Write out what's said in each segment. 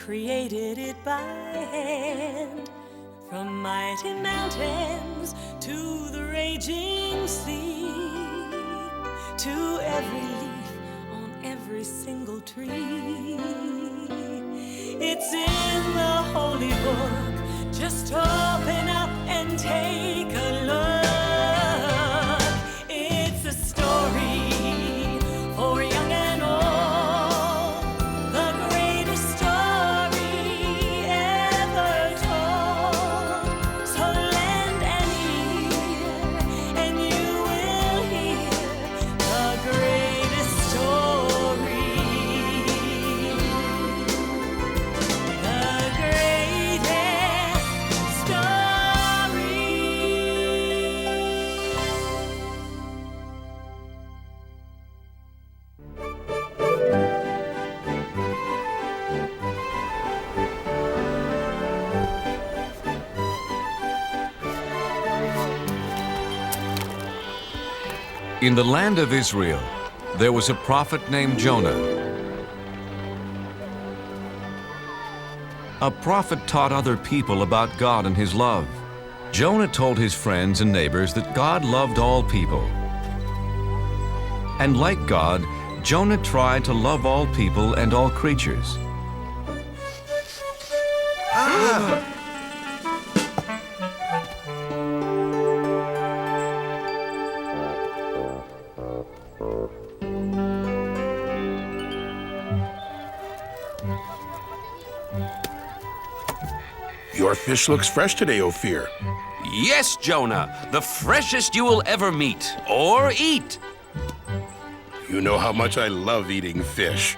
created it by hand. From mighty mountains to the raging sea, to every leaf on every single tree. It's in the holy book. Just open up and take a look. It's a story for young and old, the greatest story ever told. So lend an ear and you will hear the greatest story. The greatest story. In the land of Israel, there was a prophet named Jonah. A prophet taught other people about God and his love. Jonah told his friends and neighbors that God loved all people. And like God, Jonah tried to love all people and all creatures. Your fish looks fresh today, Ophir. Yes, Jonah, the freshest you will ever meet or eat. You know how much I love eating fish.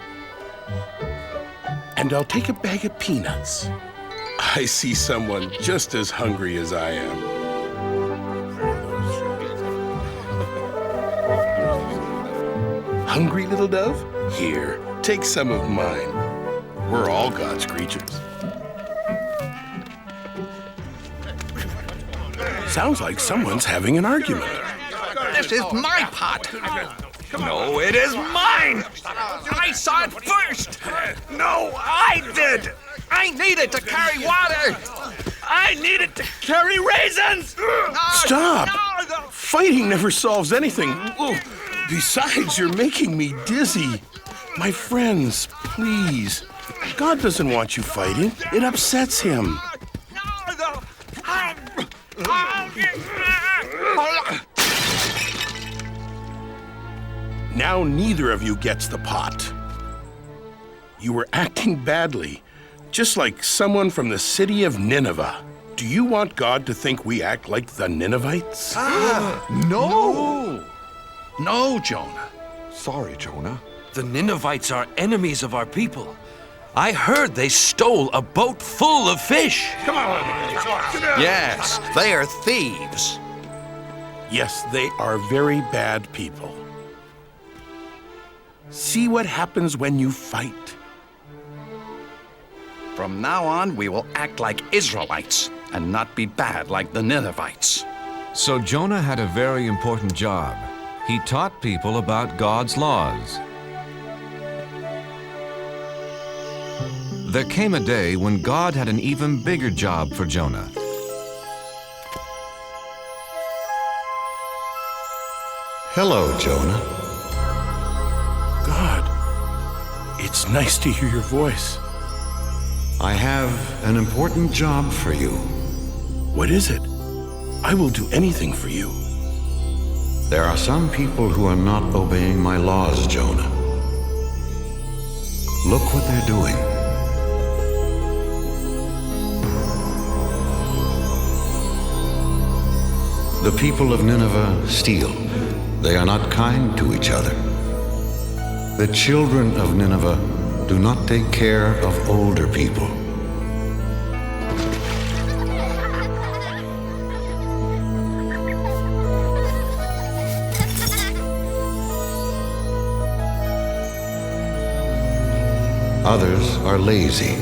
And I'll take a bag of peanuts. I see someone just as hungry as I am. Hungry, little dove? Here, take some of mine. We're all God's creatures. Sounds like someone's having an argument. This is my pot. No, it is mine. I saw it first. No, I did. I needed to carry water. I needed to carry raisins. Stop! No. Fighting never solves anything. Besides, you're making me dizzy. My friends, please. God doesn't want you fighting. It upsets him. Now neither of you gets the pot. You were acting badly, just like someone from the city of Nineveh. Do you want God to think we act like the Ninevites? No. No, Jonah. Sorry, Jonah. The Ninevites are enemies of our people. I heard they stole a boat full of fish. Yes, they are thieves. Yes, they are very bad people. See what happens when you fight. From now on, we will act like Israelites and not be bad like the Ninevites. So Jonah had a very important job. He taught people about God's laws. There came a day when God had an even bigger job for Jonah. Hello, Jonah. God, it's nice to hear your voice. I have an important job for you. What is it? I will do anything for you. There are some people who are not obeying my laws, Jonah. Look what they're doing. The people of Nineveh steal. They are not kind to each other. The children of Nineveh do not take care of older people. Others are lazy.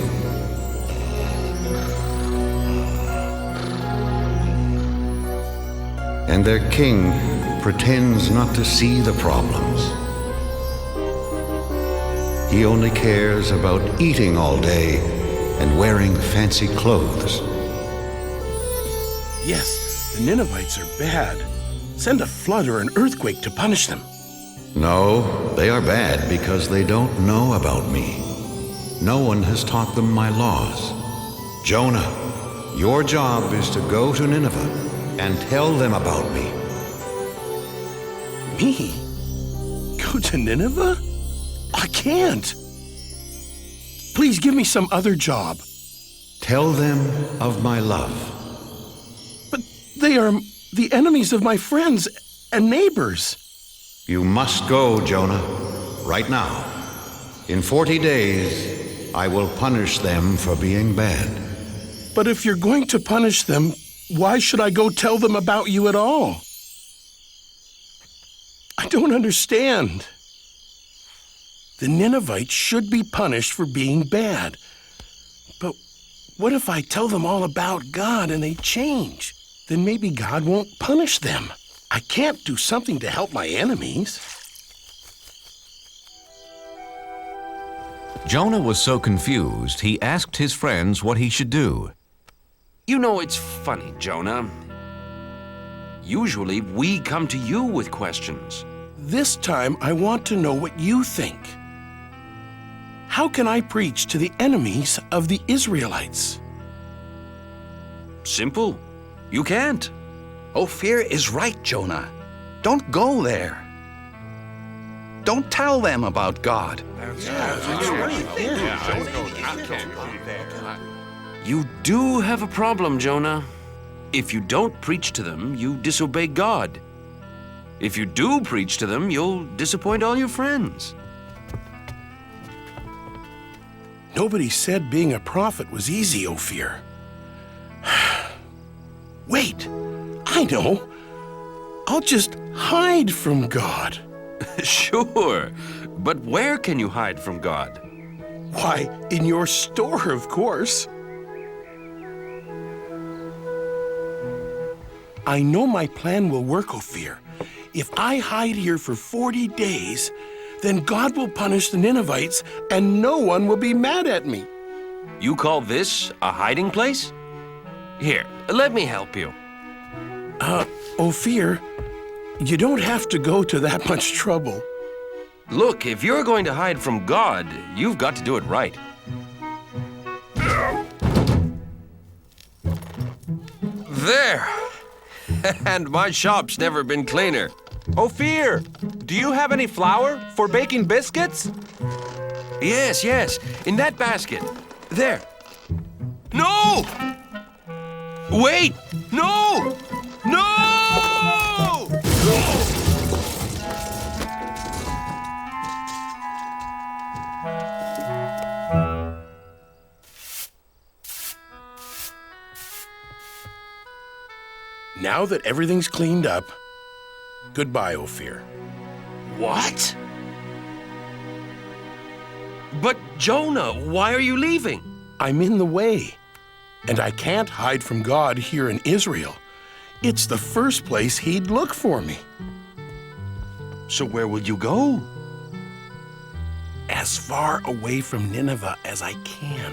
And their king pretends not to see the problems. He only cares about eating all day and wearing fancy clothes. Yes, the Ninevites are bad. Send a flood or an earthquake to punish them. No, they are bad because they don't know about me. No one has taught them my laws. Jonah, your job is to go to Nineveh and tell them about me. Me? Go to Nineveh? I can't. Please give me some other job. Tell them of my love. But they are the enemies of my friends and neighbors. You must go, Jonah, right now. In 40 days, I will punish them for being bad. But if you're going to punish them, why should I go tell them about you at all? I don't understand. The Ninevites should be punished for being bad. But what if I tell them all about God and they change? Then maybe God won't punish them. I can't do something to help my enemies. Jonah was so confused, he asked his friends what he should do. You know, it's funny, Jonah. Usually, we come to you with questions. This time, I want to know what you think. How can I preach to the enemies of the Israelites? Simple. You can't. Ophir is right, Jonah. Don't go there. Don't tell them about God. You do have a problem, Jonah. If you don't preach to them, you disobey God. If you do preach to them, you'll disappoint all your friends. Nobody said being a prophet was easy, Ophir. Wait, I know. I'll just hide from God. Sure, but where can you hide from God? Why, in your store, of course. I know my plan will work, Ophir. If I hide here for 40 days, then God will punish the Ninevites and no one will be mad at me. You call this a hiding place? Here, let me help you. Ophir, you don't have to go to that much trouble. Look, if you're going to hide from God, you've got to do it right. There! And my shop's never been cleaner. Ophir, do you have any flour for baking biscuits? Yes, yes, in that basket. There. No! Wait! No! No! Now that everything's cleaned up, goodbye, Ophir. What? But Jonah, why are you leaving? I'm in the way, and I can't hide from God here in Israel. It's the first place he'd look for me. So where will you go? As far away from Nineveh as I can.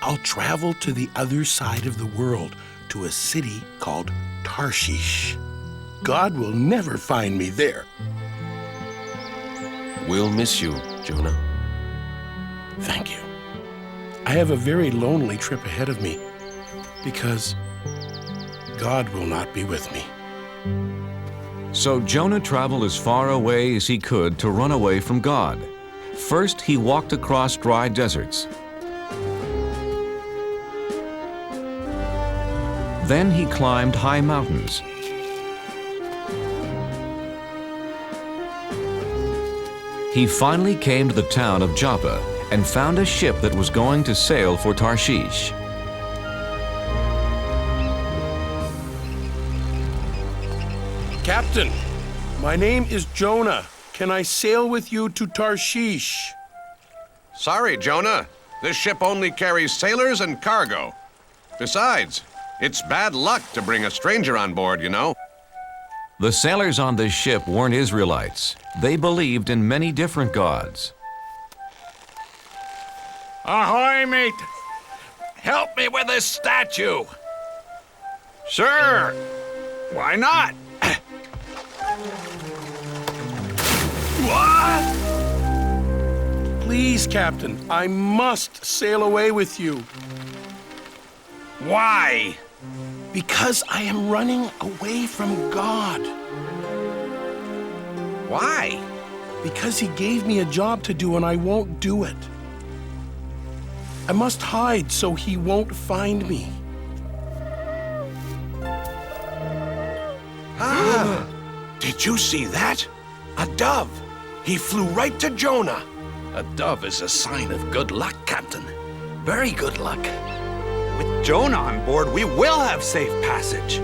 I'll travel to the other side of the world, to a city called Tarshish. God will never find me there. We'll miss you, Jonah. Thank you. I have a very lonely trip ahead of me because God will not be with me. So Jonah traveled as far away as he could to run away from God. First, he walked across dry deserts. Then he climbed high mountains. He finally came to the town of Joppa and found a ship that was going to sail for Tarshish. Captain, my name is Jonah. Can I sail with you to Tarshish? Sorry, Jonah. This ship only carries sailors and cargo. Besides, it's bad luck to bring a stranger on board, you know. The sailors on this ship weren't Israelites. They believed in many different gods. Ahoy, mate! Help me with this statue! Sure! Why not? What? Please, Captain, I must sail away with you. Why? Because I am running away from God. Why? Because he gave me a job to do and I won't do it. I must hide so he won't find me. Did you see that? A dove. He flew right to Jonah. A dove is a sign of good luck, Captain. Very good luck. With Jonah on board, we will have safe passage.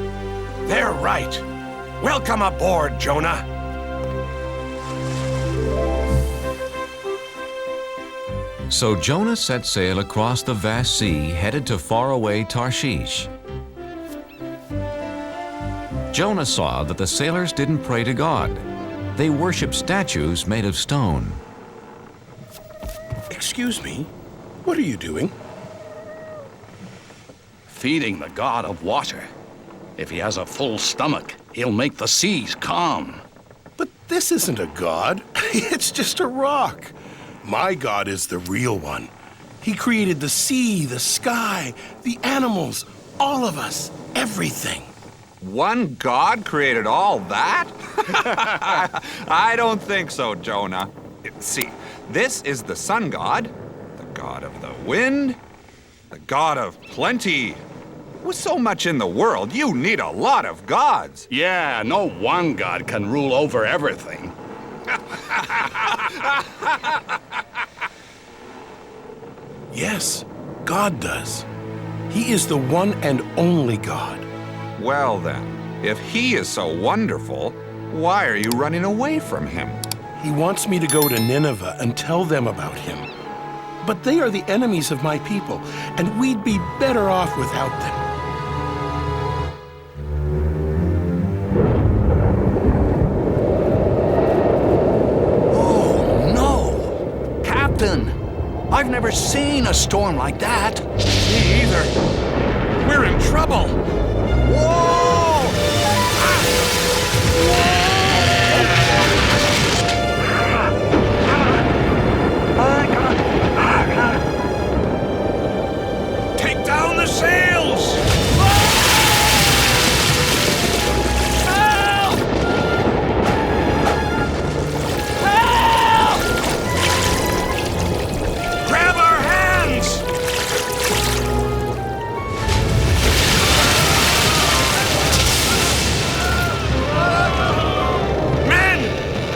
They're right. Welcome aboard, Jonah. So Jonah set sail across the vast sea, headed to faraway Tarshish. Jonah saw that the sailors didn't pray to God. They worshiped statues made of stone. Excuse me, what are you doing? Feeding the god of water. If he has a full stomach, he'll make the seas calm. But this isn't a god. It's just a rock. My God is the real one. He created the sea, the sky, the animals, all of us, everything. One God created all that? I don't think so, Jonah. See, this is the sun god, the god of the wind, the god of plenty. With so much in the world, you need a lot of gods. Yeah, no one god can rule over everything. Yes, God does. He is the one and only God. Well then, if he is so wonderful, why are you running away from him? He wants me to go to Nineveh and tell them about him. But they are the enemies of my people, and we'd be better off without them. Oh, no! Captain, I've never seen a storm like that. Me either. We're in trouble. Whoa! Take down the sails! Help! Help! Grab our hands! Men!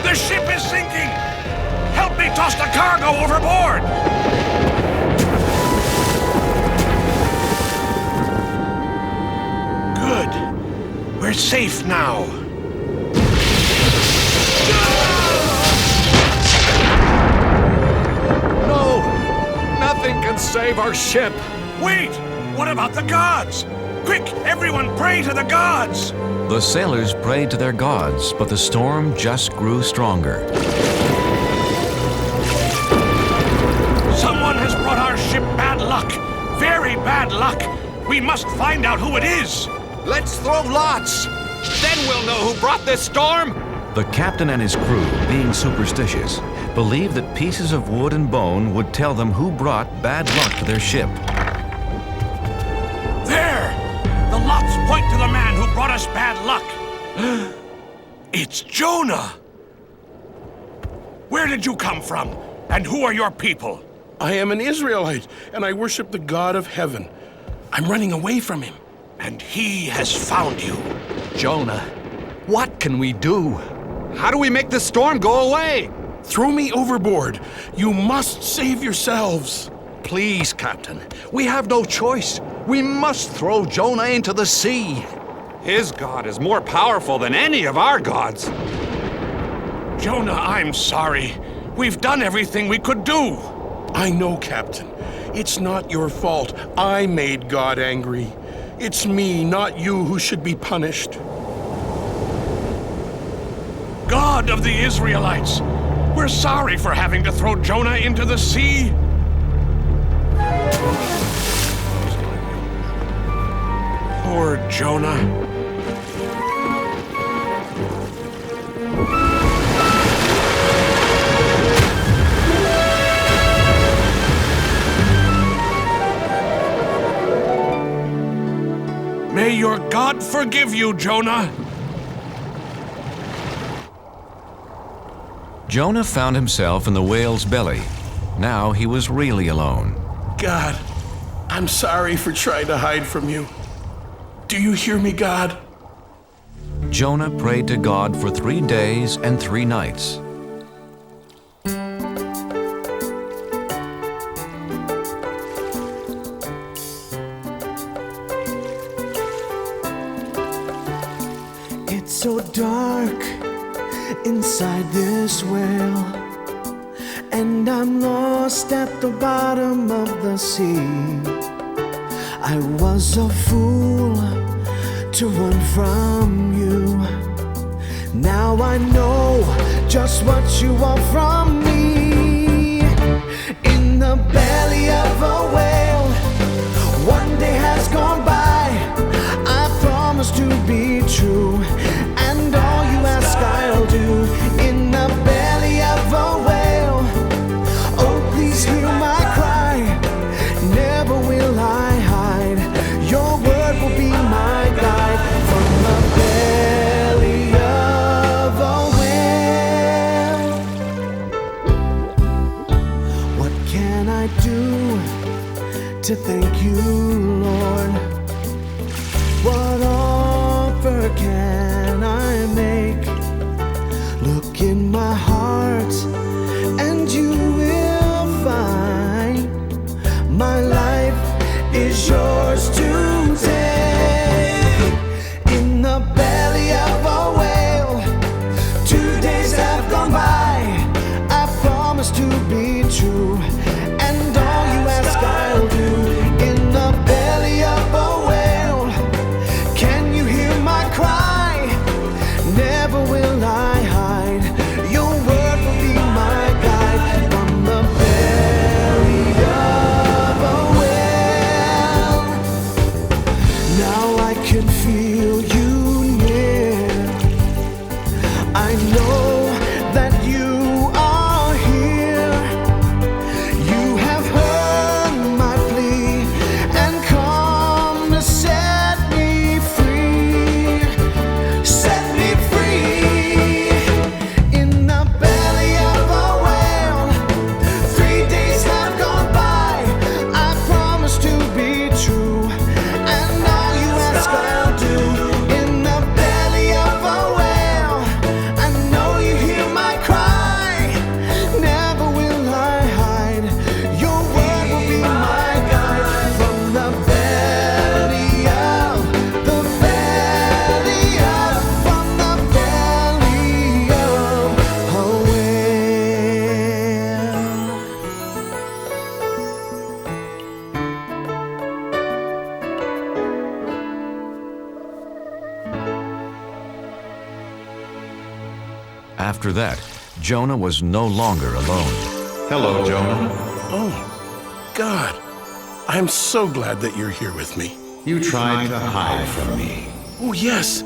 The ship is sinking! Help me toss the cargo overboard! Good. We're safe now. No! Nothing can save our ship. Wait! What about the gods? Quick, everyone pray to the gods! The sailors prayed to their gods, but the storm just grew stronger. Someone has brought our ship bad luck. Very bad luck. We must find out who it is. Let's throw lots. Then we'll know who brought this storm. The captain and his crew, being superstitious, believed that pieces of wood and bone would tell them who brought bad luck to their ship. There! The lots point to the man who brought us bad luck. It's Jonah! Where did you come from? And who are your people? I am an Israelite, and I worship the God of heaven. I'm running away from him. And he has found you. Jonah, what can we do? How do we make the storm go away? Throw me overboard. You must save yourselves. Please, Captain, we have no choice. We must throw Jonah into the sea. His God is more powerful than any of our gods. Jonah, I'm sorry. We've done everything we could do. I know, Captain. It's not your fault. I made God angry. It's me, not you, who should be punished. God of the Israelites, we're sorry for having to throw Jonah into the sea. Jonah. May your God forgive you, Jonah. Jonah found himself in the whale's belly. Now he was really alone. God, I'm sorry for trying to hide from you. Do you hear me, God? Jonah prayed to God for 3 days and 3 nights. It's so dark inside this well, and I'm lost at the bottom of the sea. I was a fool to run from you. Now I know just what you want from me. In the belly of a whale, one day has gone by. I promise to be true, and all you ask I'll do. In the belly of a whale, oh please hear my cry. Never will I hide. Your word will be my guide. From the belly of a whale, what can I do to thank you, Lord? What offer can I make? Look in my heart and you will find my life is yours to take. In the belly of a whale, 2 days have gone by. I promise to be true, and all you ask I'll do. In the belly of a whale, can you hear my cry? Never will I hide. Your word will be my guide. From the belly of a whale, now I can feel you near. I know that you are here. You have heard my plea and come to set me free. Set me free. In the belly of a whale, 3 days have gone by. I promise to be true, and all you ask I'll do. In the belly of a whale, I know you hear my cry. Never will I hide. Your word will be my guide. From the belly of, from the belly of a whale. After that, Jonah was no longer alone. Hello, Jonah. Oh, God, I'm so glad that you're here with me. You tried to hide from me. Oh, yes,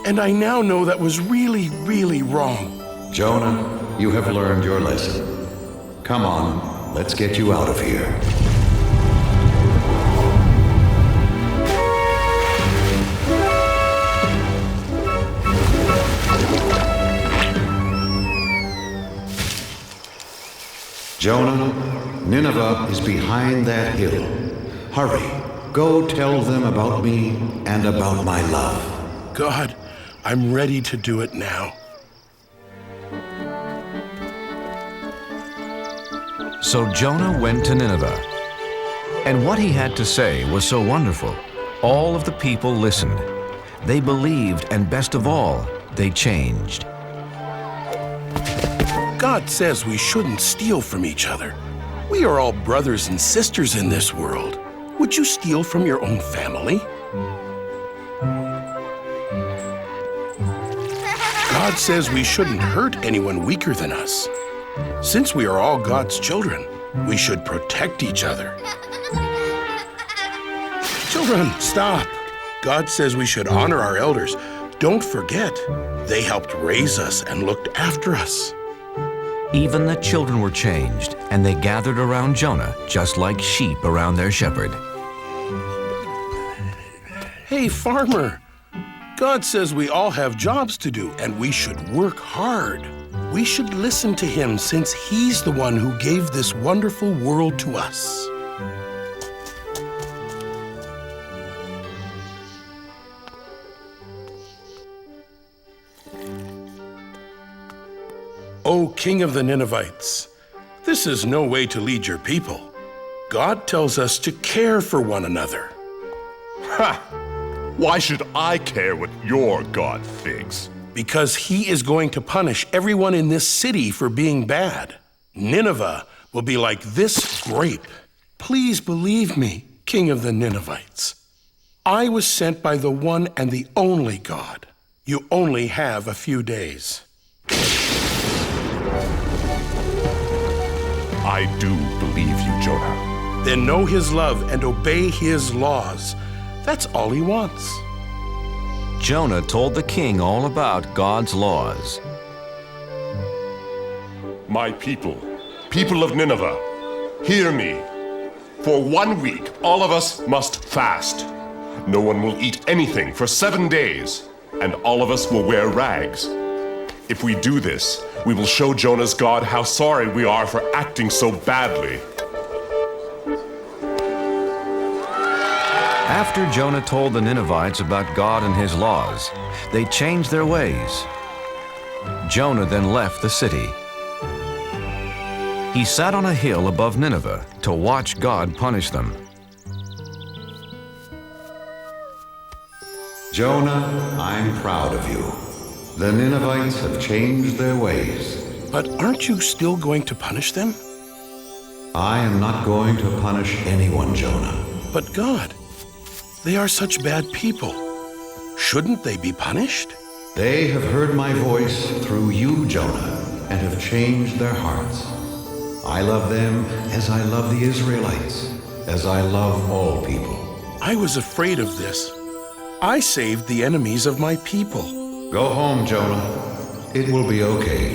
and I now know that was really, really wrong. Jonah, you have learned your lesson. Come on, let's get you out of here. Jonah, Nineveh is behind that hill. Hurry, go tell them about me and about my love. God, I'm ready to do it now. So Jonah went to Nineveh. And what he had to say was so wonderful. All of the people listened. They believed, and best of all, they changed. God says we shouldn't steal from each other. We are all brothers and sisters in this world. Would you steal from your own family? God says we shouldn't hurt anyone weaker than us. Since we are all God's children, we should protect each other. Children, stop. God says we should honor our elders. Don't forget, they helped raise us and looked after us. Even the children were changed, and they gathered around Jonah just like sheep around their shepherd. Hey, farmer, God says we all have jobs to do and we should work hard. We should listen to him since he's the one who gave this wonderful world to us. O King of the Ninevites, this is no way to lead your people. God tells us to care for one another. Ha! Why should I care what your God thinks? Because he is going to punish everyone in this city for being bad. Nineveh will be like this grape. Please believe me, King of the Ninevites. I was sent by the one and the only God. You only have a few days. I do believe you, Jonah. Then know his love and obey his laws. That's all he wants. Jonah told the king all about God's laws. My people, people of Nineveh, hear me. For 1 week, all of us must fast. No one will eat anything for 7 days, and all of us will wear rags. If we do this, we will show Jonah's God how sorry we are for acting so badly. After Jonah told the Ninevites about God and his laws, they changed their ways. Jonah then left the city. He sat on a hill above Nineveh to watch God punish them. Jonah, I'm proud of you. The Ninevites have changed their ways. But aren't you still going to punish them? I am not going to punish anyone, Jonah. But God, they are such bad people. Shouldn't they be punished? They have heard my voice through you, Jonah, and have changed their hearts. I love them as I love the Israelites, as I love all people. I was afraid of this. I saved the enemies of my people. Go home, Jonah. It will be okay.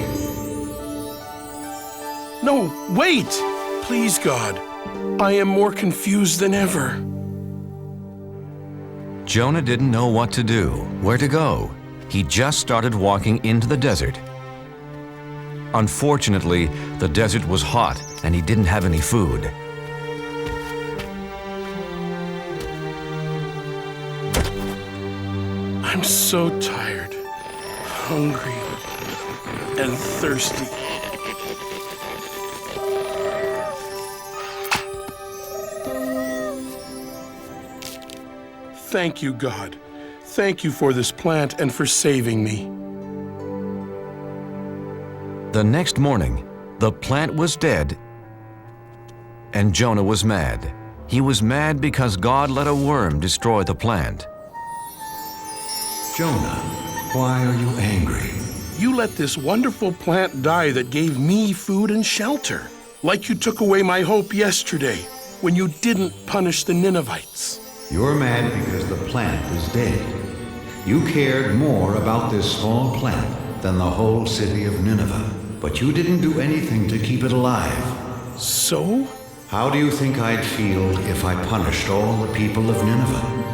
No, wait! Please, God. I am more confused than ever. Jonah didn't know what to do, where to go. He just started walking into the desert. Unfortunately, the desert was hot and he didn't have any food. I'm so tired, hungry, and thirsty. Thank you, God. Thank you for this plant and for saving me. The next morning, the plant was dead, and Jonah was mad. He was mad because God let a worm destroy the plant. Jonah, why are you angry? You let this wonderful plant die that gave me food and shelter, like you took away my hope yesterday when you didn't punish the Ninevites. You're mad because the plant is dead. You cared more about this small plant than the whole city of Nineveh, but you didn't do anything to keep it alive. So? How do you think I'd feel if I punished all the people of Nineveh?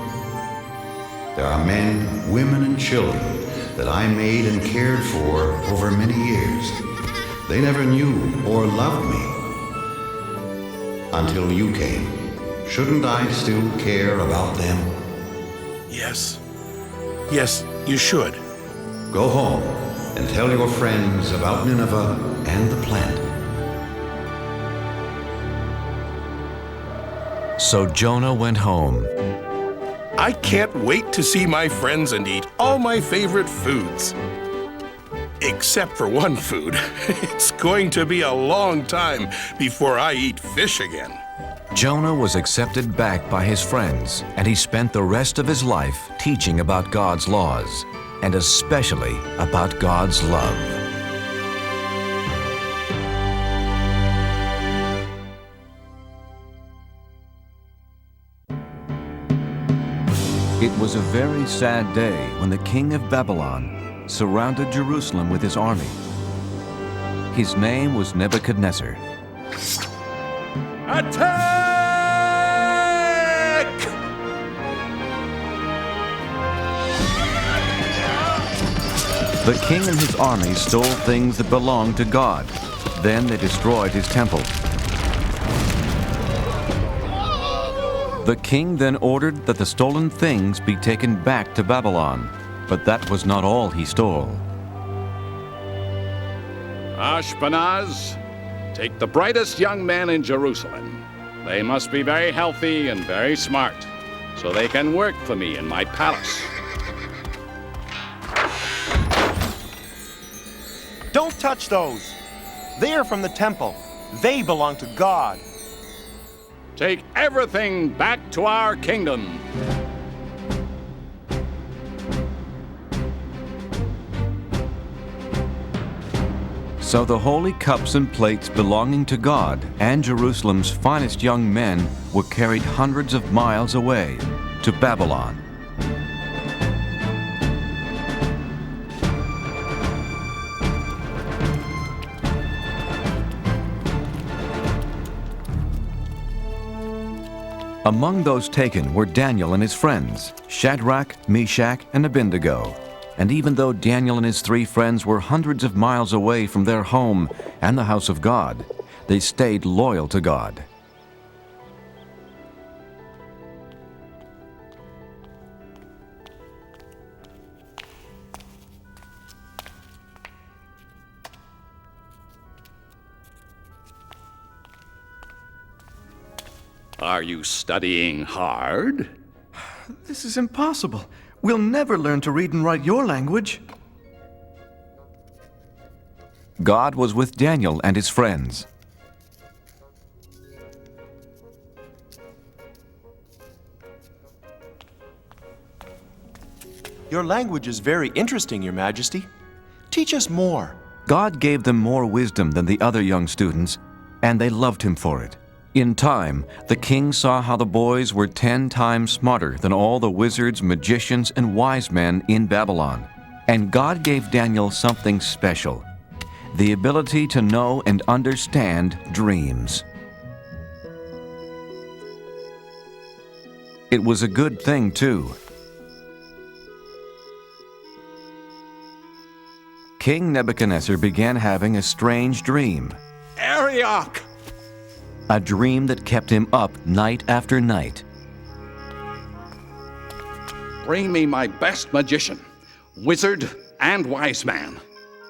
There are men, women, and children that I made and cared for over many years. They never knew or loved me until you came. Shouldn't I still care about them? Yes. Yes, you should. Go home and tell your friends about Nineveh and the plant. So Jonah went home. I can't wait to see my friends and eat all my favorite foods. Except for one food. It's going to be a long time before I eat fish again. Jonah was accepted back by his friends, and he spent the rest of his life teaching about God's laws, and especially about God's love. It was a very sad day when the king of Babylon surrounded Jerusalem with his army. His name was Nebuchadnezzar. Attack! The king and his army stole things that belonged to God. Then they destroyed his temple. The king then ordered that the stolen things be taken back to Babylon, but that was not all he stole. Ashpenaz, take the brightest young men in Jerusalem. They must be very healthy and very smart, so they can work for me in my palace. Don't touch those. They are from the temple. They belong to God. Take everything back to our kingdom. So the holy cups and plates belonging to God and Jerusalem's finest young men were carried hundreds of miles away to Babylon. Among those taken were Daniel and his friends, Shadrach, Meshach, and Abednego. And even though Daniel and his 3 friends were hundreds of miles away from their home and the house of God, they stayed loyal to God. Are you studying hard? This is impossible. We'll never learn to read and write your language. God was with Daniel and his friends. Your language is very interesting, Your Majesty. Teach us more. God gave them more wisdom than the other young students, and they loved him for it. In time, the king saw how the boys were 10 times smarter than all the wizards, magicians, and wise men in Babylon. And God gave Daniel something special, the ability to know and understand dreams. It was a good thing, too. King Nebuchadnezzar began having a strange dream. Arioch! A dream that kept him up night after night. Bring me my best magician, wizard, and wise man.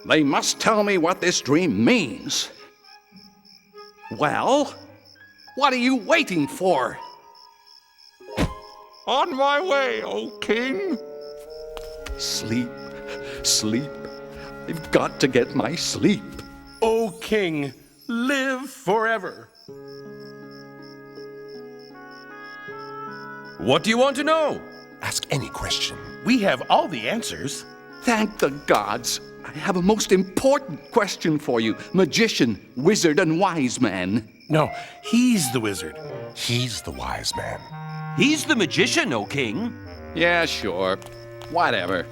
They must tell me what this dream means. Well, what are you waiting for? On my way, O king. Sleep, sleep. I've got to get my sleep. O king, live forever. What do you want to know? Ask any question. We have all the answers. Thank the gods. I have a most important question for you, magician, wizard, and wise man. No, he's the wizard. He's the wise man. He's the magician, O king. Yeah, sure. Whatever.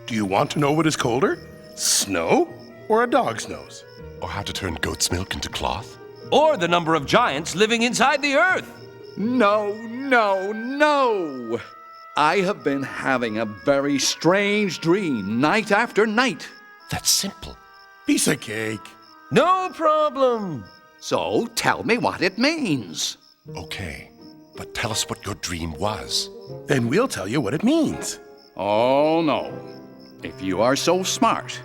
Do you want to know what is colder? Snow or a dog's nose? Or how to turn goat's milk into cloth? Or the number of giants living inside the earth. No, no, no! I have been having a very strange dream night after night. That's simple. Piece of cake. No problem. So tell me what it means. Okay, but tell us what your dream was. Then we'll tell you what it means. Oh, no. If you are so smart,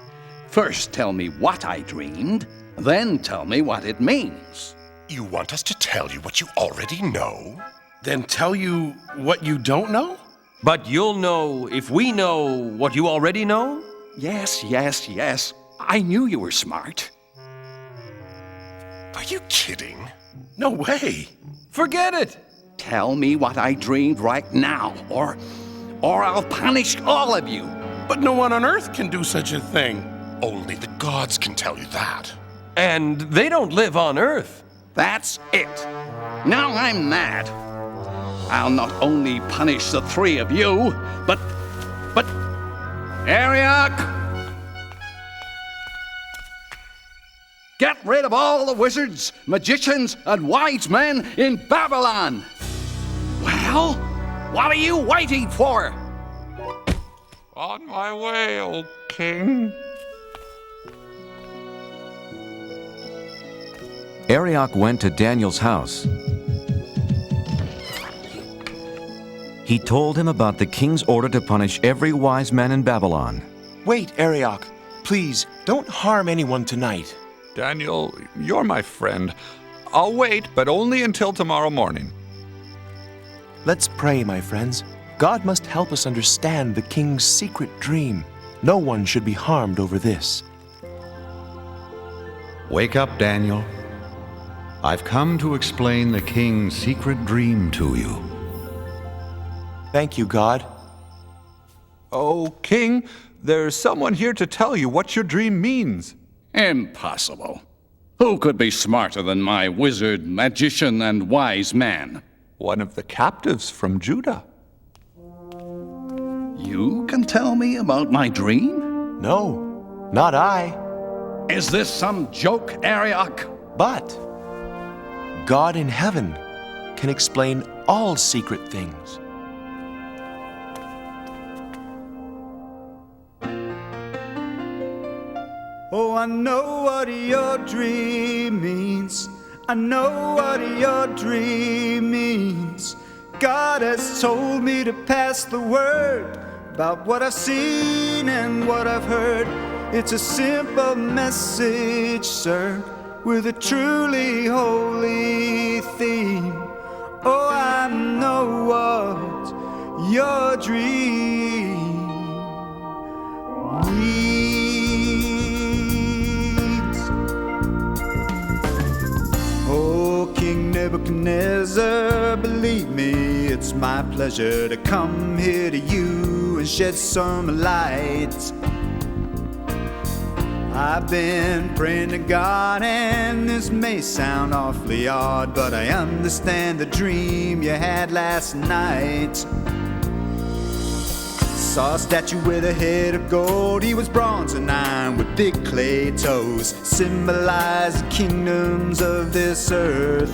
first tell me what I dreamed, then tell me what it means. You want us to tell you what you already know? Then tell you what you don't know? But you'll know if we know what you already know? Yes, yes, yes. I knew you were smart. Are you kidding? No way. Forget it. Tell me what I dreamed right now, or I'll punish all of you. But no one on earth can do such a thing. Only the gods can tell you that. And they don't live on Earth. That's it. Now I'm mad. I'll not only punish the three of you, but Arioch! Get rid of all the wizards, magicians, and wise men in Babylon! Well, what are you waiting for? On my way, O king. Arioch went to Daniel's house. He told him about the king's order to punish every wise man in Babylon. Wait, Arioch. Please, don't harm anyone tonight. Daniel, you're my friend. I'll wait, but only until tomorrow morning. Let's pray, my friends. God must help us understand the king's secret dream. No one should be harmed over this. Wake up, Daniel. I've come to explain the king's secret dream to you. Thank you, God. Oh, king, there's someone here to tell you what your dream means. Impossible. Who could be smarter than my wizard, magician, and wise man? One of the captives from Judah. You can tell me about my dream? No, not I. Is this some joke, Arioch? But God in heaven can explain all secret things. Oh, I know what your dream means. I know what your dream means. God has told me to pass the word about what I've seen and what I've heard. It's a simple message, sir, with a truly holy theme. Oh, I know what your dream means. Oh, King Nebuchadnezzar, believe me, it's my pleasure to come here to you and shed some light. I've been praying to God, and this may sound awfully odd, but I understand the dream you had last night. Saw a statue with a head of gold. He was bronze and iron with big clay toes, symbolized kingdoms of this earth.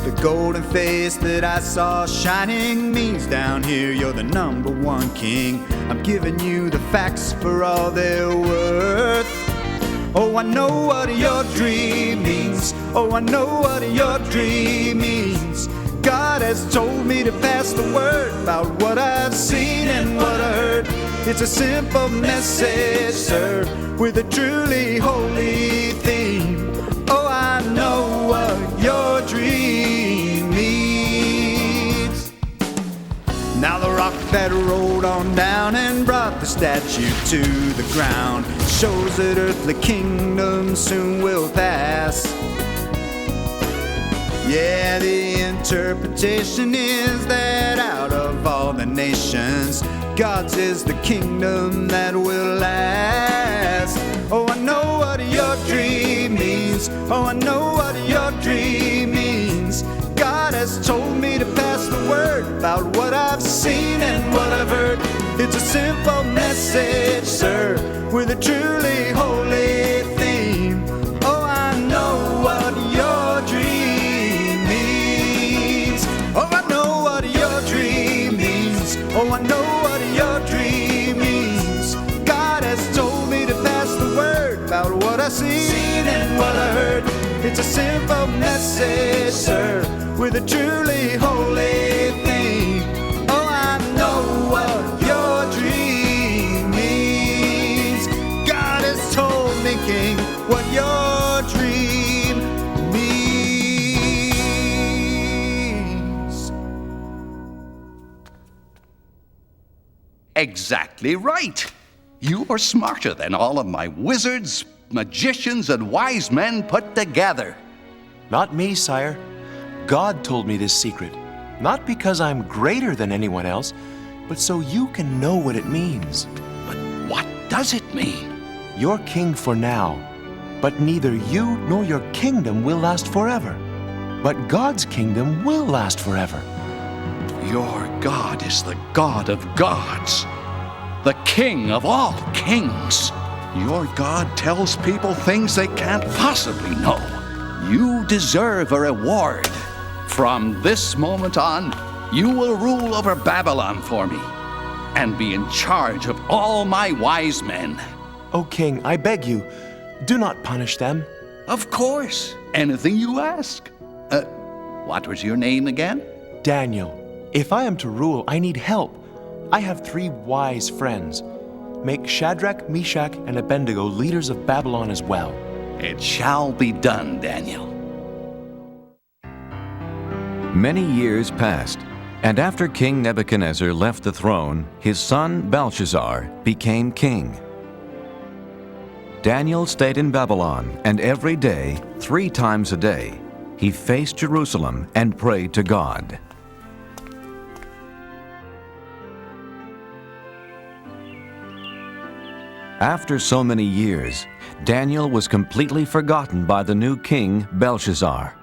The golden face that I saw shining means down here you're the #1 king. I'm giving you the facts for all they're worth. Oh, I know what your dream means. Oh, I know what your dream means. God has told me to pass the word about what I've seen and what I heard. It's a simple message, sir, with a truly holy theme. Oh, I know what your dream means. Now the rock that rolled on down and brought the statue to the ground shows that earthly kingdoms soon will pass. Yeah, the interpretation is that out of all the nations, God's is the kingdom that will last. Oh, I know what your dream means. Oh, I know what your dream means. God has told me to pass the word about what I've seen and what I've heard. It's a simple message, sir, with a truly holy theme. Oh, I know what your dream means. Oh, I know what your dream means. Oh, I know what your dream means. God has told me to pass the word about what I've seen and what I heard. It's a simple message, sir, with a truly holy theme. Oh, I know what your dream means. God has told me, King, what your dream means. Exactly right. You are smarter than all of my wizards, magicians, and wise men put together. Not me, sire. God told me this secret, not because I'm greater than anyone else, but so you can know what it means. But what does it mean? You're king for now, but neither you nor your kingdom will last forever. But God's kingdom will last forever. Your God is the God of gods, the King of all kings. Your God tells people things they can't possibly know. You deserve a reward. From this moment on, you will rule over Babylon for me and be in charge of all my wise men. O king, I beg you, do not punish them. Of course, anything you ask. What was your name again? Daniel, if I am to rule, I need help. I have 3 wise friends. Make Shadrach, Meshach, and Abednego leaders of Babylon as well. It shall be done, Daniel. Many years passed, and after King Nebuchadnezzar left the throne, his son Belshazzar became king. Daniel stayed in Babylon, and every day, 3 times a day, he faced Jerusalem and prayed to God. After so many years, Daniel was completely forgotten by the new king, Belshazzar.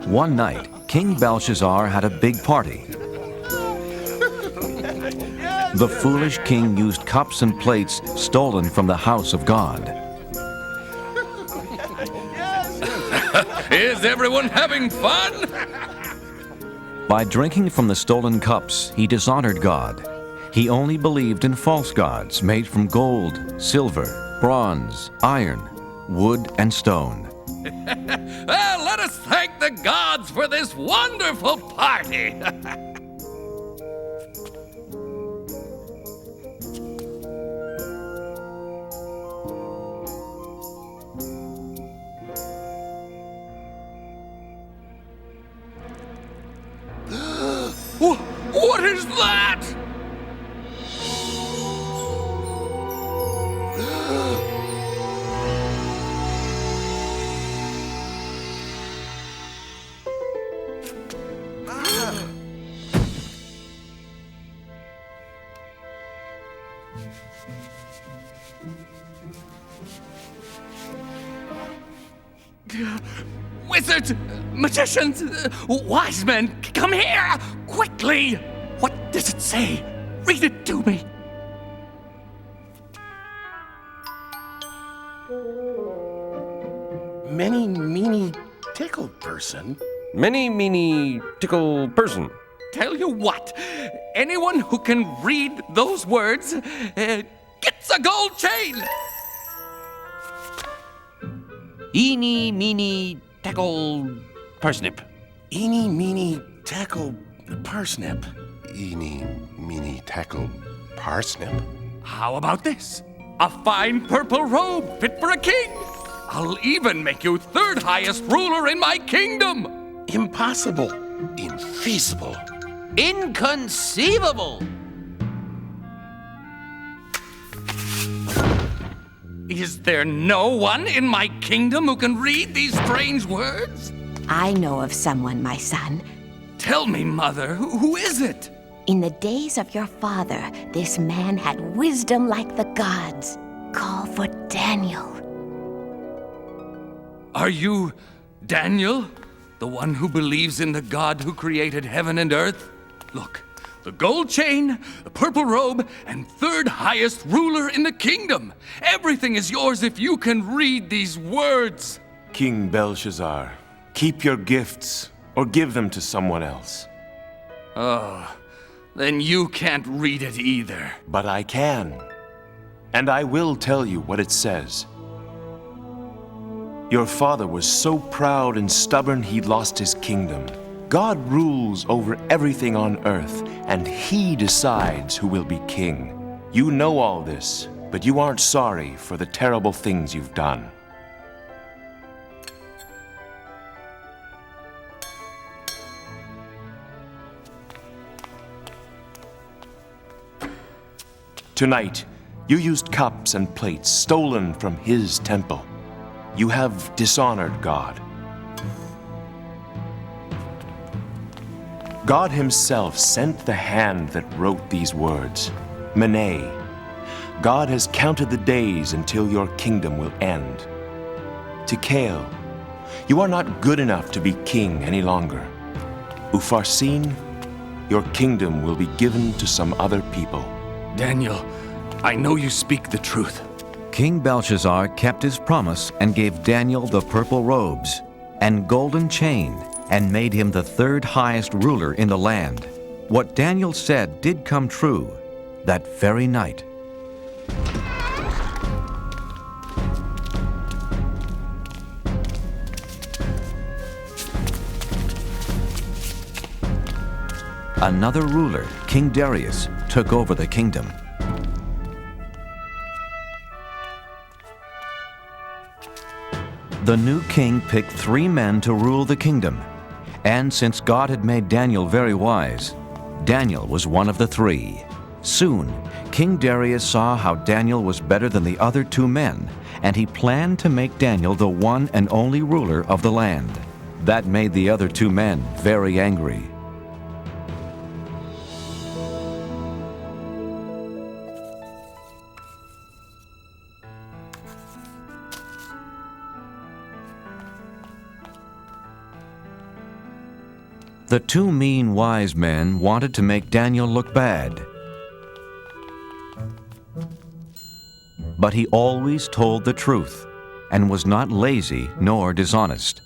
One night, King Belshazzar had a big party. The foolish king used cups and plates stolen from the house of God. Is everyone having fun? By drinking from the stolen cups, he dishonored God. He only believed in false gods made from gold, silver, bronze, iron, wood, and stone. Well, let us thank the gods for this wonderful party. What is that? Wizards, magicians, wise men, come here, quickly! What does it say? Read it to me. Many, meany, tickle person. Many, meany, tickle person. Tell you what, anyone who can read those words gets a gold chain. Eeny, meeny, tackle, parsnip. Eeny, meeny, tackle, parsnip. Eeny, meeny, tackle, parsnip. How about this? A fine purple robe fit for a king. I'll even make you 3rd highest ruler in my kingdom. Impossible. Infeasible. Inconceivable. Is there no one in my kingdom who can read these strange words? I know of someone, my son. Tell me, Mother, who is it? In the days of your father, this man had wisdom like the gods. Call for Daniel. Are you Daniel, the one who believes in the God who created heaven and earth? Look, the gold chain, the purple robe, and 3rd highest ruler in the kingdom. Everything is yours if you can read these words. King Belshazzar, keep your gifts or give them to someone else. Oh, then you can't read it either. But I can. And I will tell you what it says. Your father was so proud and stubborn he lost his kingdom. God rules over everything on earth, and he decides who will be king. You know all this, but you aren't sorry for the terrible things you've done. Tonight, you used cups and plates stolen from his temple. You have dishonored God. God himself sent the hand that wrote these words, Mene. God has counted the days until your kingdom will end. Tikeo, you are not good enough to be king any longer. Upharsin, your kingdom will be given to some other people. Daniel, I know you speak the truth. King Belshazzar kept his promise and gave Daniel the purple robes and golden chain and made him the third highest ruler in the land. What Daniel said did come true that very night. Another ruler, King Darius, took over the kingdom. The new king picked 3 men to rule the kingdom, and since God had made Daniel very wise, Daniel was one of the 3. Soon, King Darius saw how Daniel was better than the other 2 men, and he planned to make Daniel the one and only ruler of the land. That made the other 2 men very angry. The 2 mean wise men wanted to make Daniel look bad. But he always told the truth and was not lazy nor dishonest.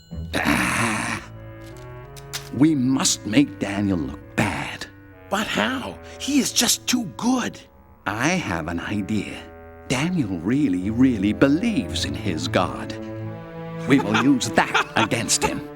We must make Daniel look bad. But how? He is just too good. I have an idea. Daniel really believes in his God. We will use that against him.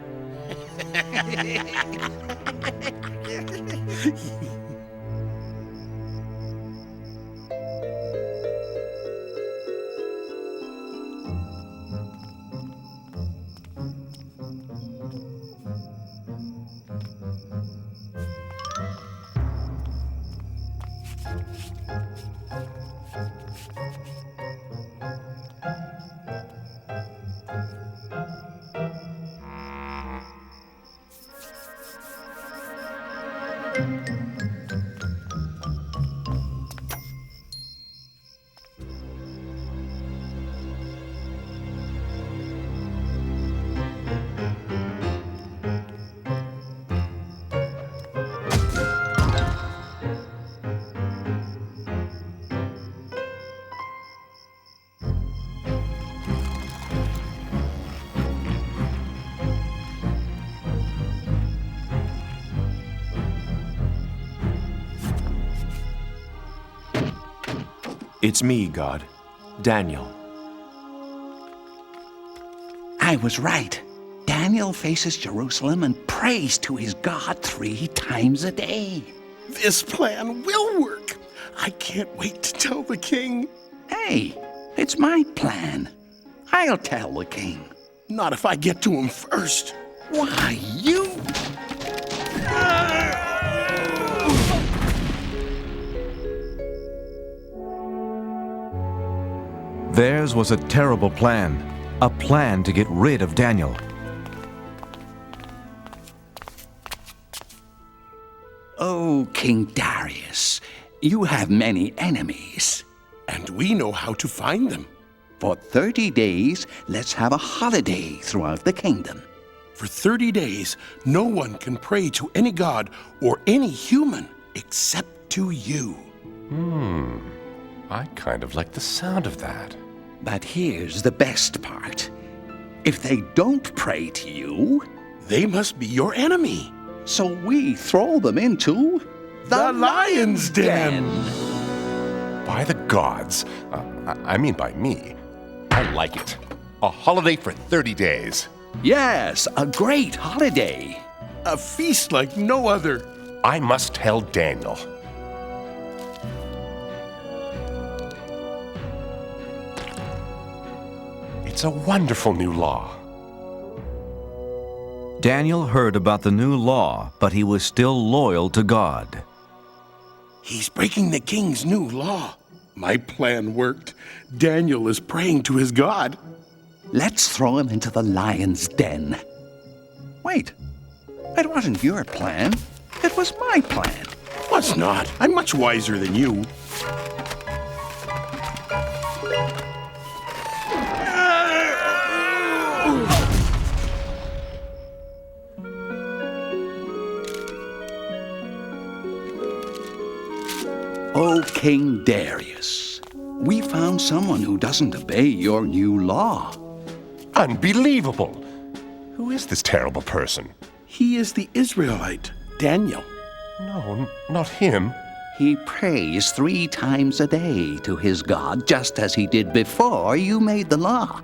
It's me, God, Daniel. I was right. Daniel faces Jerusalem and prays to his God 3 times a day. This plan will work. I can't wait to tell the king. Hey, it's my plan. I'll tell the king. Not if I get to him first. Why, you... Theirs was a terrible plan, a plan to get rid of Daniel. Oh, King Darius, you have many enemies. And we know how to find them. For 30 days, let's have a holiday throughout the kingdom. For 30 days, no one can pray to any god or any human except to you. I kind of like the sound of that. But here's the best part. If they don't pray to you, they must be your enemy. So we throw them into the lion's den. By the gods, I mean by me, I like it. A holiday for 30 days. Yes, a great holiday. A feast like no other. I must tell Daniel. It's a wonderful new law. Daniel heard about the new law, but he was still loyal to God. He's breaking the king's new law. My plan worked. Daniel is praying to his God. Let's throw him into the lion's den. Wait, it wasn't your plan. It was my plan. Was not. I'm much wiser than you. O King Darius, we found someone who doesn't obey your new law. Unbelievable! Who is this terrible person? He is the Israelite, Daniel. No, not him. He prays 3 times a day to his God, just as he did before you made the law.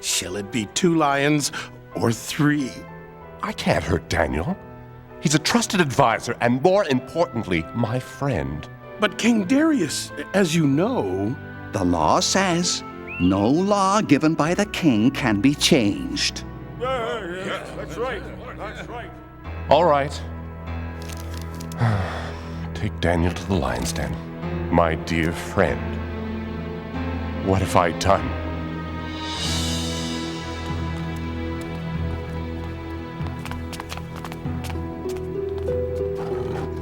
Shall it be 2 lions or 3? I can't hurt Daniel. He's a trusted advisor and, more importantly, my friend. But King Darius, as you know... The law says no law given by the king can be changed. That's right. That's right. All right. Take Daniel to the lion's den. My dear friend. What have I done?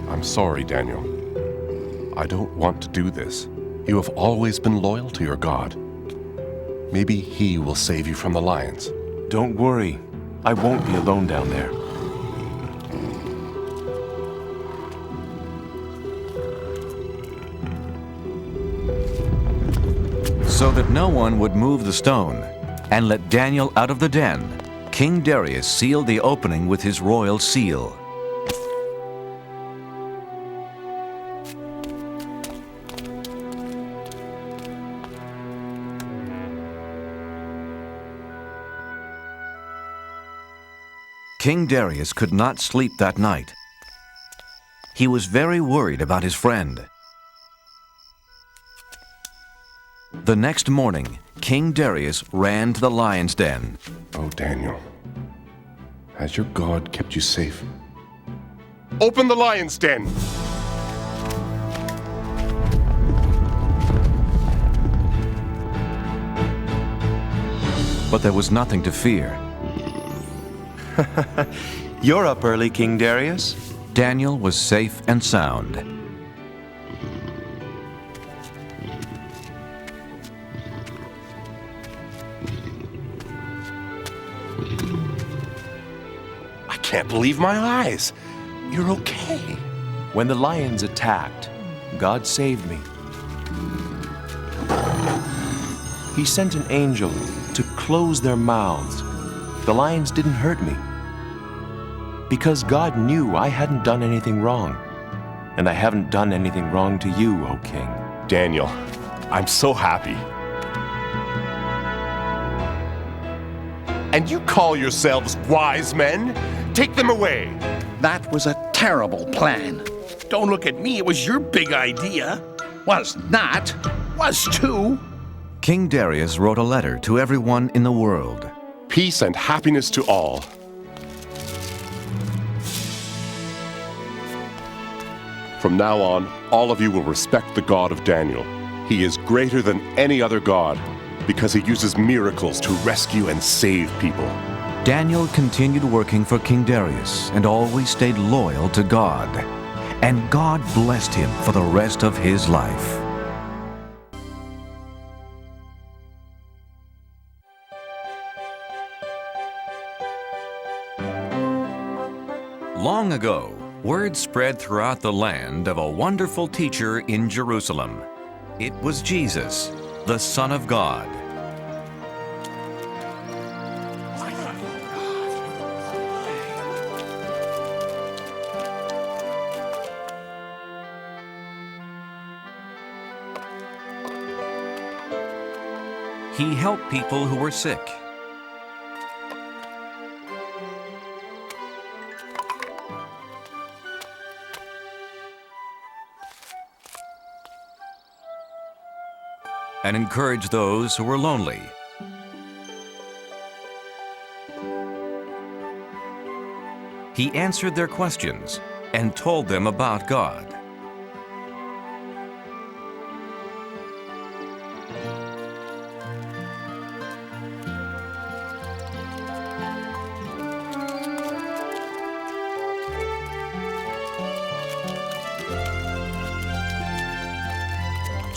I'm sorry, Daniel. I don't want to do this. You have always been loyal to your God. Maybe he will save you from the lions. Don't worry. I won't be alone down there. So that no one would move the stone and let Daniel out of the den, King Darius sealed the opening with his royal seal. King Darius could not sleep that night. He was very worried about his friend. The next morning, King Darius ran to the lion's den. Oh, Daniel, has your God kept you safe? Open the lion's den! But there was nothing to fear. You're up early, King Darius. Daniel was safe and sound. I can't believe my eyes. You're okay. When the lions attacked, God saved me. He sent an angel to close their mouths. The lions didn't hurt me. Because God knew I hadn't done anything wrong. And I haven't done anything wrong to you, O King. Daniel, I'm so happy. And you call yourselves wise men? Take them away. That was a terrible plan. Don't look at me, it was your big idea. Was not. Was too. King Darius wrote a letter to everyone in the world. Peace and happiness to all. From now on, all of you will respect the God of Daniel. He is greater than any other God because he uses miracles to rescue and save people. Daniel continued working for King Darius and always stayed loyal to God. And God blessed him for the rest of his life. Long ago, word spread throughout the land of a wonderful teacher in Jerusalem. It was Jesus, the Son of God. He helped people who were sick. And encouraged those who were lonely. He answered their questions and told them about God.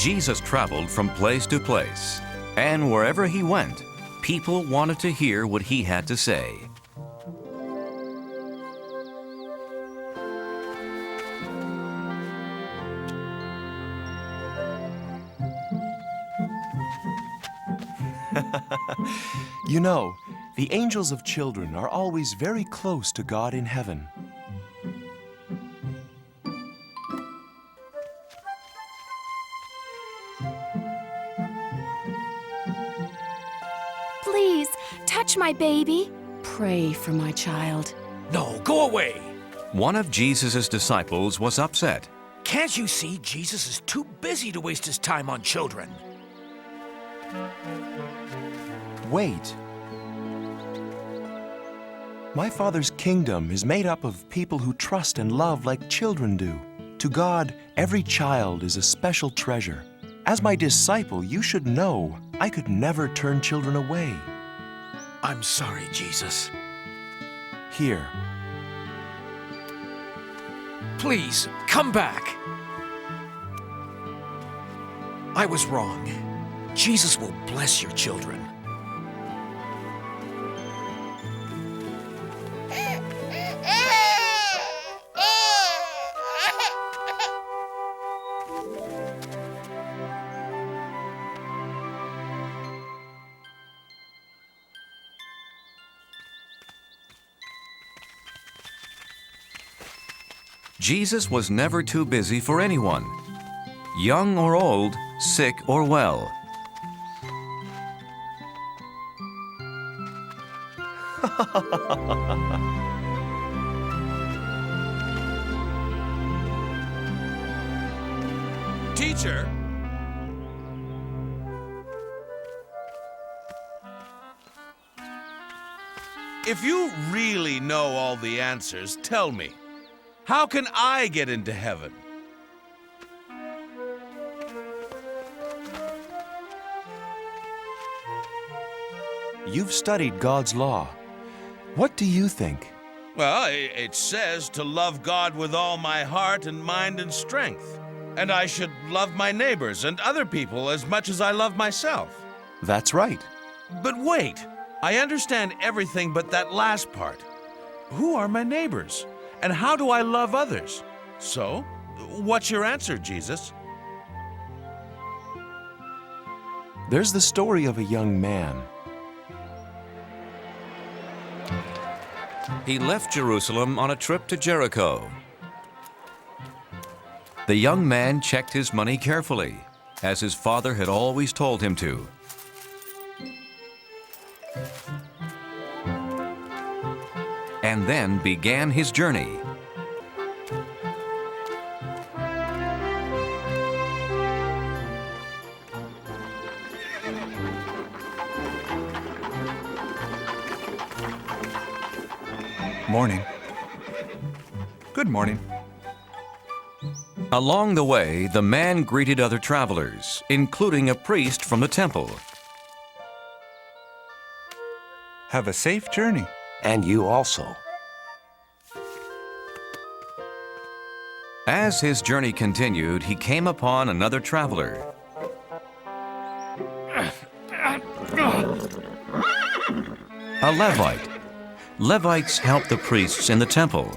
Jesus traveled from place to place, and wherever he went, people wanted to hear what he had to say. You know, the angels of children are always very close to God in heaven. Please, touch my baby. Pray for my child. No, go away. One of Jesus' disciples was upset. Can't you see Jesus is too busy to waste his time on children? Wait. My Father's kingdom is made up of people who trust and love like children do. To God, every child is a special treasure. As my disciple, you should know I could never turn children away. I'm sorry, Jesus. Here. Please, come back. I was wrong. Jesus will bless your children. Jesus was never too busy for anyone, young or old, sick or well. Teacher! If you really know all the answers, tell me, how can I get into heaven? You've studied God's law. What do you think? Well, it says to love God with all my heart and mind and strength. And I should love my neighbors and other people as much as I love myself. That's right. But wait, I understand everything but that last part. Who are my neighbors? And how do I love others? So, what's your answer, Jesus? There's the story of a young man. He left Jerusalem on a trip to Jericho. The young man checked his money carefully, as his father had always told him to. And then began his journey. Morning. Good morning. Along the way, the man greeted other travelers, including a priest from the temple. Have a safe journey. And you also. As his journey continued, he came upon another traveler. A Levite. Levites helped the priests in the temple.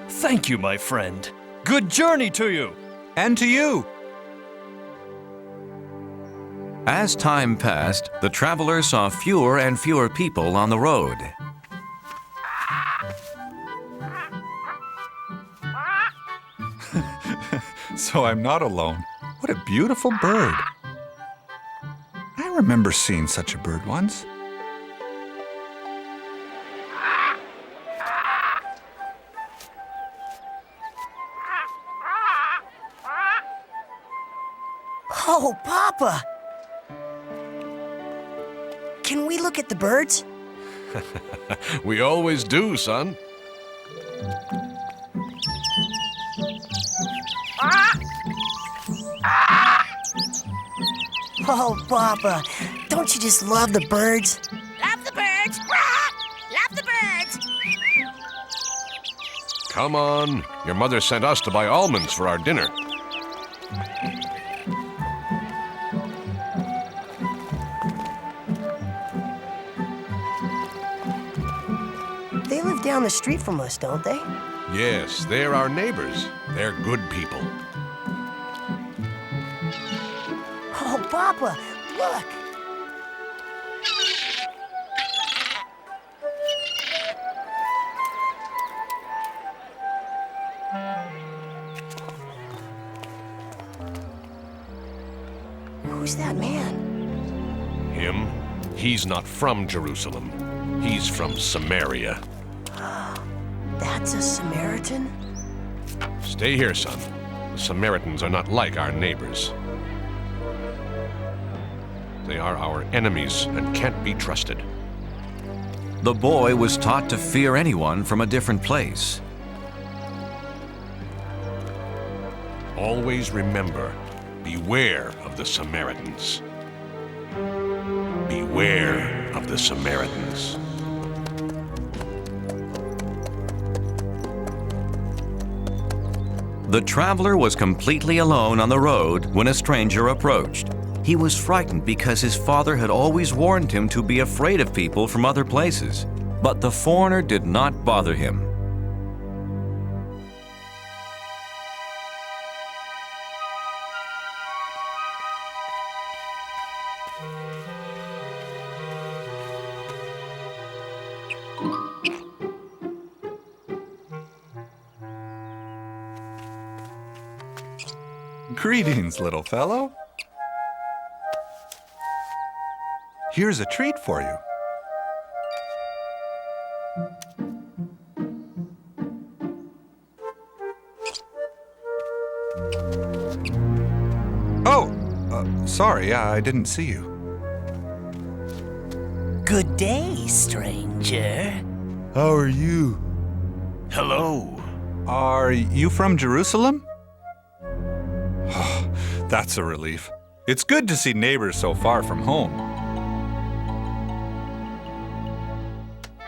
Thank you, my friend. Good journey to you. And to you. As time passed, the traveler saw fewer and fewer people on the road. So I'm not alone. What a beautiful bird. I remember seeing such a bird once. Oh, Papa! Can we look at the birds? We always do, son. Oh, Papa, don't you just love the birds? Love the birds! Love the birds! Come on. Your mother sent us to buy almonds for our dinner. They live down the street from us, don't they? Yes, they're our neighbors. They're good people. Oh, Papa, look! Who's that man? Him? He's not from Jerusalem. He's from Samaria. That's a Samaritan? Stay here, son. The Samaritans are not like our neighbors. They are our enemies and can't be trusted. The boy was taught to fear anyone from a different place. Always remember, beware of the Samaritans. Beware of the Samaritans. The traveler was completely alone on the road when a stranger approached. He was frightened because his father had always warned him to be afraid of people from other places. But the foreigner did not bother him. Greetings, little fellow. Here's a treat for you. Oh, sorry, I didn't see you. Good day, stranger. How are you? Hello. Are you from Jerusalem? That's a relief. It's good to see neighbors so far from home.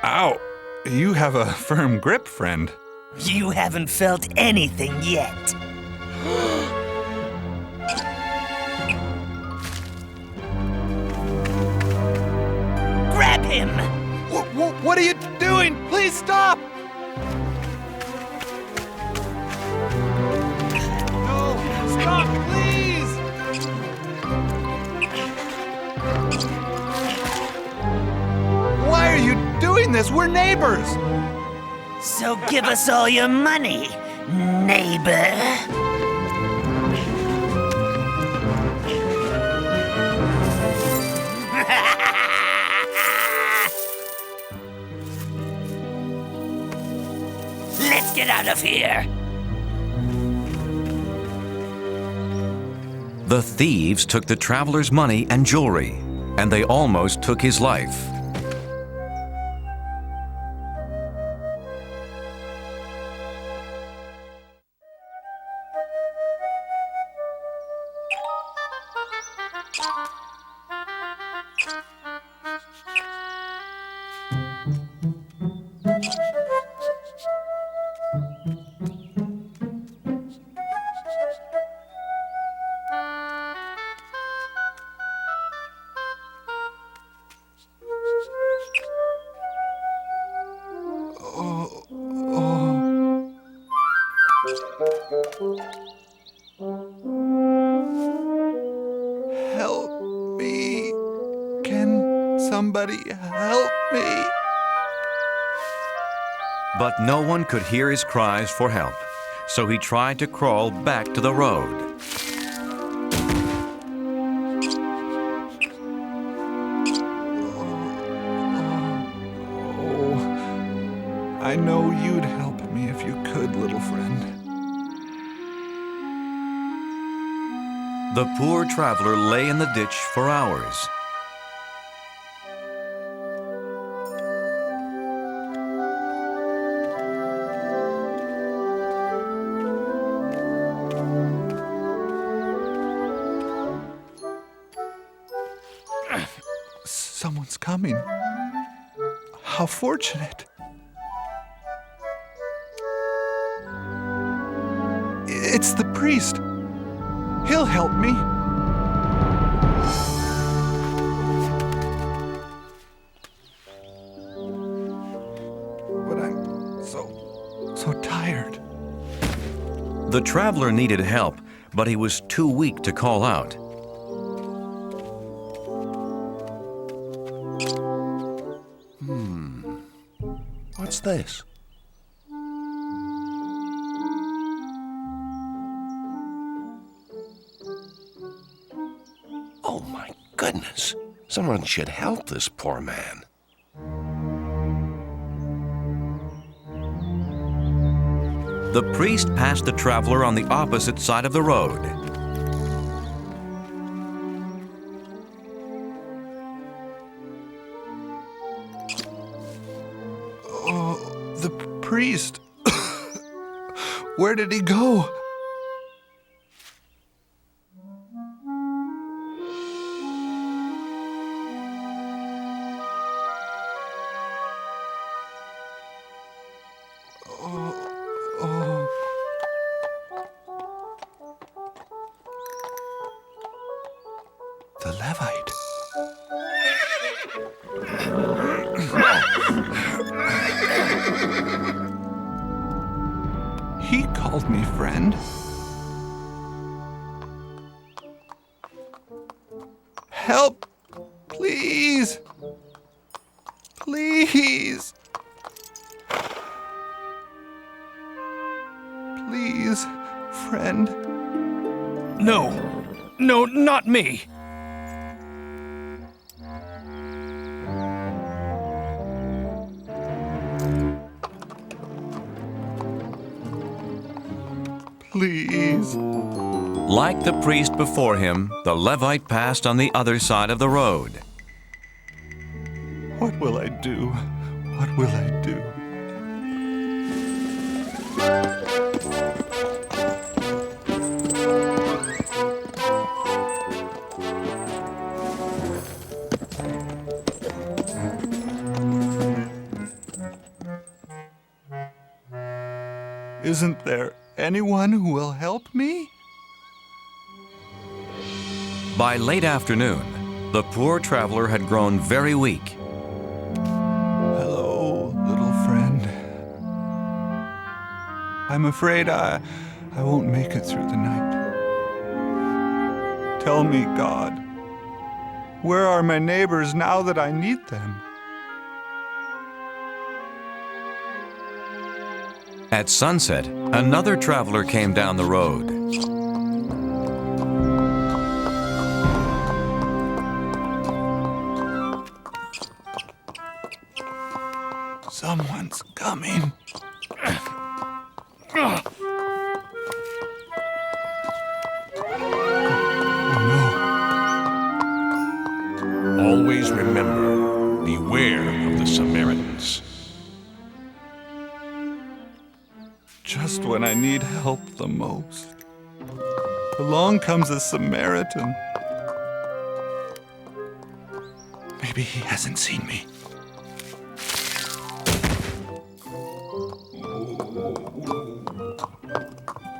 Ow! You have a firm grip, friend. You haven't felt anything yet. Grab him! What are you doing? Please stop! No! Stop, please! Why are you doing this? We're neighbors! So give us all your money, neighbor. Let's get out of here. The thieves took the traveler's money and jewelry, and they almost took his life. Help me. Can somebody help me? But no one could hear his cries for help, so he tried to crawl back to the road. I know you'd help me if you could, little friend. The poor traveler lay in the ditch for hours. Someone's coming. How fortunate. It's the priest. He'll help me. But I'm so tired. The traveler needed help, but he was too weak to call out. What's this? Oh my goodness. Someone should help this poor man. The priest passed the traveler on the opposite side of the road. Oh, the priest. Where did he go? The Levite. He called me friend. Help! Please! Please! Please, friend. No, not me. Please. Like the priest before him, the Levite passed on the other side of the road. What will I do? What will I do? Isn't there anyone who will help me? By late afternoon, the poor traveler had grown very weak. Hello, little friend. I'm afraid I won't make it through the night. Tell me, God, where are my neighbors now that I need them? At sunset, another traveler came down the road. Someone's coming. Always remember, beware of the Samaritans. Just when I need help the most, along comes a Samaritan. Maybe he hasn't seen me.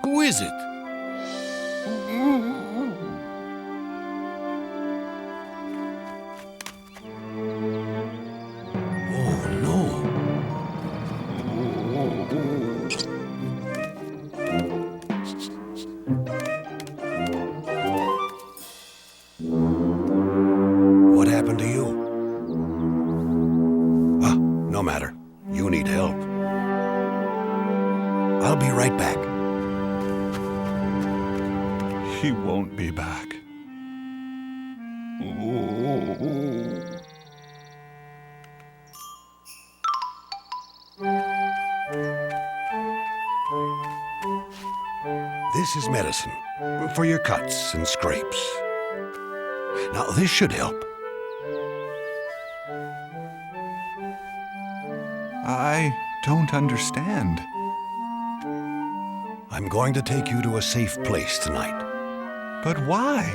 Who is it? What happened to you? Ah, no matter. You need help. I'll be right back. He won't be back. This is medicine for your cuts and scrapes. Now, this should help. I don't understand. I'm going to take you to a safe place tonight. But why?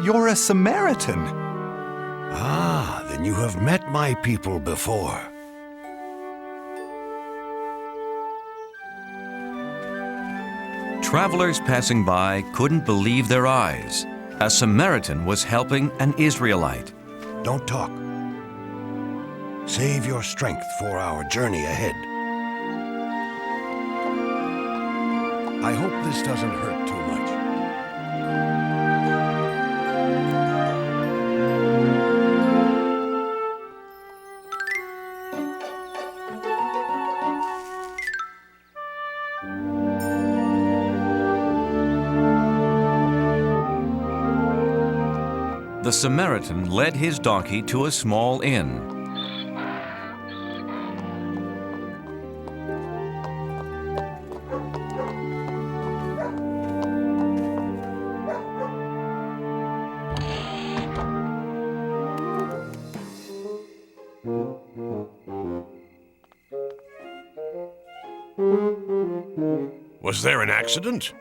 You're a Samaritan. Ah, then you have met my people before. travelers passing by couldn't believe their eyes. A Samaritan was helping an Israelite. Don't talk. Save your strength for our journey ahead. I hope this doesn't hurt too much. The Samaritan led his donkey to a small inn. Was there an accident?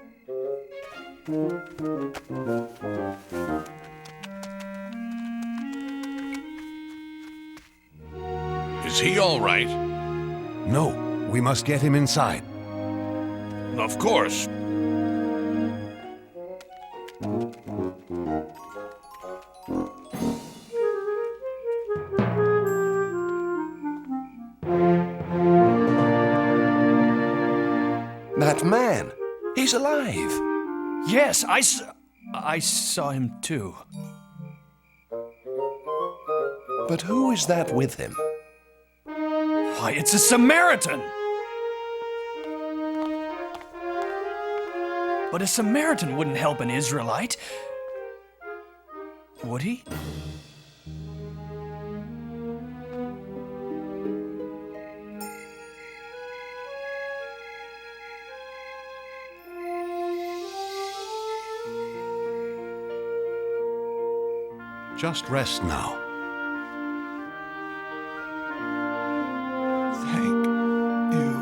Is he all right? No, we must get him inside. Of course. That man, he's alive. Yes, I saw him too. But who is that with him? Why, it's a Samaritan! But a Samaritan wouldn't help an Israelite. Would he? Just rest now. Thank you.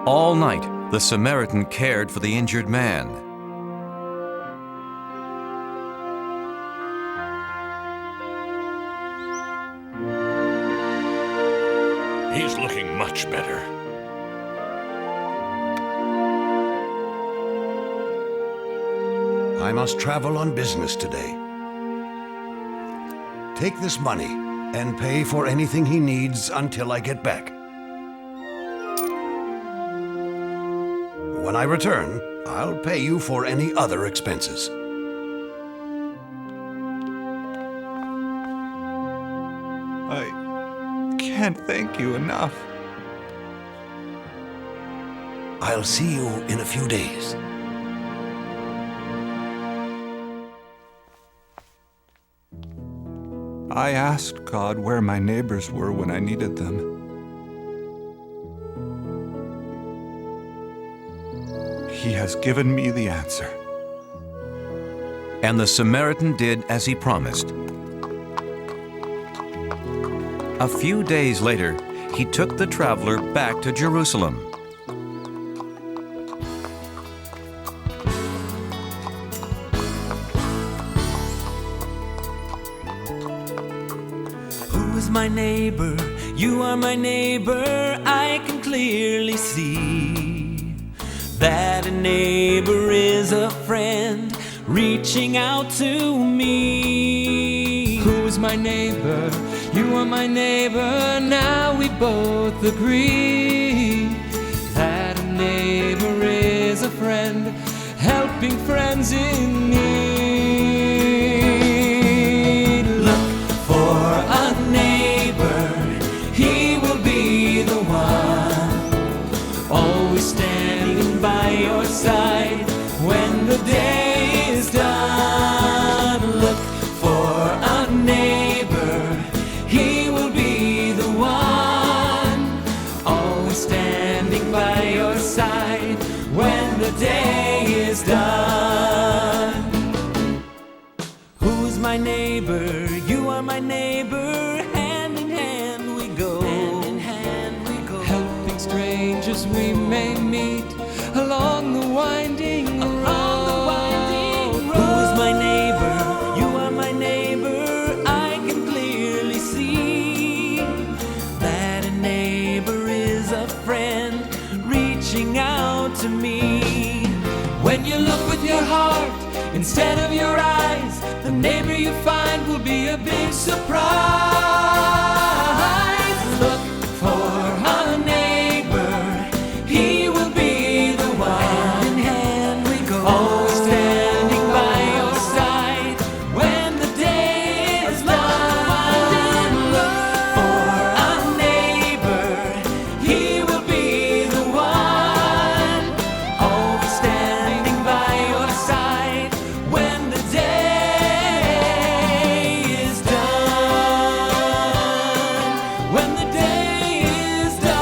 All night, the Samaritan cared for the injured man. He's looking much better. I must travel on business today. Take this money and pay for anything he needs until I get back. When I return, I'll pay you for any other expenses. I can't thank you enough. I'll see you in a few days. I asked God where my neighbors were when I needed them. He has given me the answer. And the Samaritan did as he promised. A few days later, he took the traveler back to Jerusalem. My neighbor, you are my neighbor. I can clearly see that a neighbor is a friend reaching out to me. Who's my neighbor? You are my neighbor. Now we both agree that a neighbor is a friend helping friends in need. Look for a neighbor, he will be the one, always standing by your side when the day is done. Look for a neighbor, he will be the one, always standing by your side when the day is done. Who's my neighbor? You are my neighbor. Hand in hand we go. Hand in hand we go. Helping strangers we may meet along the winding road. Who's my neighbor? You are my neighbor. I can clearly see that a neighbor is a friend reaching out to me. When you look with your heart instead of your eyes, the neighbor you find will be a big surprise. Look for a neighbor, he will be the one. Hand in hand we go, always standing by your side when the day is done. Look for a neighbor, he will be the one. Always standing by your side when the day is done. When the day is done.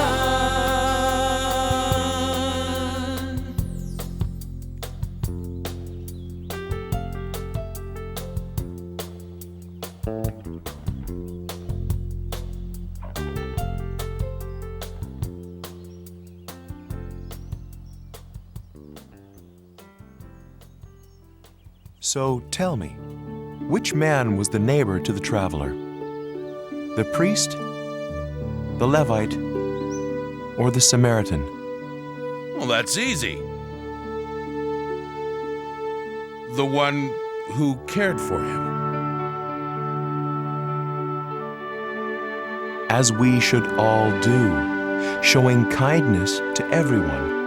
So tell me, which man was the neighbor to the traveler? The priest, the Levite, or the Samaritan? Well, that's easy. The one who cared for him. As we should all do, showing kindness to everyone.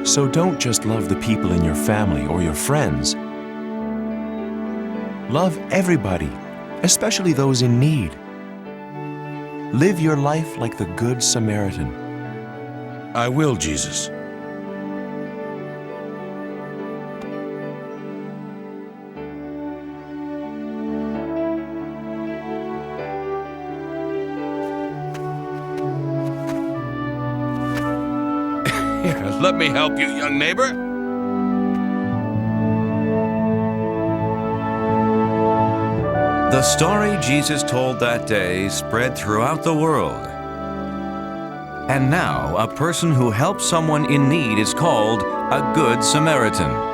So don't just love the people in your family or your friends. Love everybody, especially those in need. Live your life like the Good Samaritan. I will, Jesus. Here, let me help you, young neighbor. The story Jesus told that day spread throughout the world. And now, a person who helps someone in need is called a Good Samaritan.